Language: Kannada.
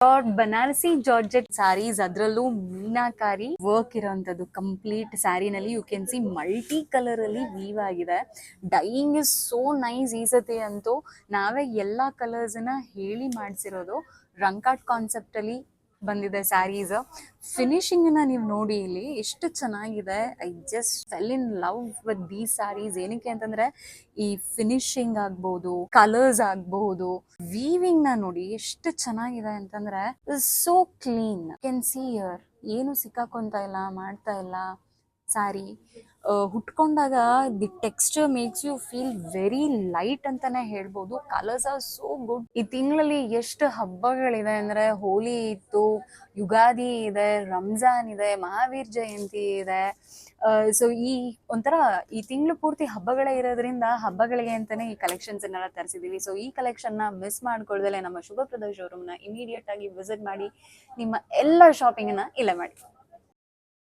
ಬನಾರಸಿ ಜಾರ್ಜೆಟ್ ಸ್ಯಾರೀಸ್, ಅದರಲ್ಲೂ ಮೀನಾಕಾರಿ ವರ್ಕ್ ಇರೋಂಥದ್ದು ಕಂಪ್ಲೀಟ್ ಸ್ಯಾರಿನಲ್ಲಿ. You can see multi colour ಅಲ್ಲಿ ವೀವ್ ಆಗಿದೆ. Dyeing is so nice. ಈ ಸತಿ ಅಂತೂ ನಾವೇ ಎಲ್ಲಾ ಕಲರ್ಸ್ ನ ಹೇಳಿ ಮಾಡಿಸಿರೋದು. ರಂಕಾಟ್ ಕಾನ್ಸೆಪ್ಟ್ ಅಲ್ಲಿ ಬಂದಿದೆ ಸ್ಯಾರೀಸ್. ಫಿನಿಶಿಂಗ್ ನ ನೀವು ನೋಡಿ ಇಲ್ಲಿ ಎಷ್ಟು ಚೆನ್ನಾಗಿದೆ. I just fell in love with these saris. ಏನಕ್ಕೆ ಅಂತಂದ್ರೆ ಈ ಫಿನಿಶಿಂಗ್ ಆಗ್ಬಹುದು, ಕಲರ್ಸ್ ಆಗಬಹುದು, ವೀವಿಂಗ್ ನ ನೋಡಿ ಎಷ್ಟು ಚೆನ್ನಾಗಿದೆ ಅಂತಂದ್ರೆ so clean. Can see here ಏನು ಸಿಕ್ಕಾಕೊಂತ ಇಲ್ಲ, ಮಾಡ್ತಾ ಇಲ್ಲ. ಸ್ಯಾರಿ ಹುಟ್ಕೊಂಡಾಗ the texture makes you feel very light ಅಂತಾನೆ ಹೇಳ್ಬೋದು. Colours are so good. ಈ ತಿಂಗಳಲ್ಲಿ ಎಷ್ಟು ಹಬ್ಬಗಳಿದೆ ಅಂದ್ರೆ ಹೋಲಿ ಇತ್ತು, ಯುಗಾದಿ ಇದೆ, ರಂಜಾನ್ ಇದೆ, ಮಹಾವೀರ್ ಜಯಂತಿ ಇದೆ. ಸೊ ಈ ಒಂಥರ ಈ ತಿಂಗಳು ಪೂರ್ತಿ ಹಬ್ಬಗಳೇ ಇರೋದ್ರಿಂದ ಹಬ್ಬಗಳಿಗೆ ಅಂತಾನೆ ಈ ಕಲೆಕ್ಷನ್ಸ್ ಅನ್ನೆಲ್ಲ ತರಿಸಿದೀವಿ. ಸೊ ಈ ಕಲೆಕ್ಷನ್ ನ ಮಿಸ್ ಮಾಡ್ಕೊಳ್ದಲೆ ನಮ್ಮ ಶುಭಪ್ರದ ಶೋರೂಮ್ ನ ಇಮಿಡಿಯೇಟ್ ಆಗಿ ವಿಸಿಟ್ ಮಾಡಿ ನಿಮ್ಮ ಎಲ್ಲ ಶಾಪಿಂಗ್ ನ ಇಲ್ಲೇ ಮಾಡಿ.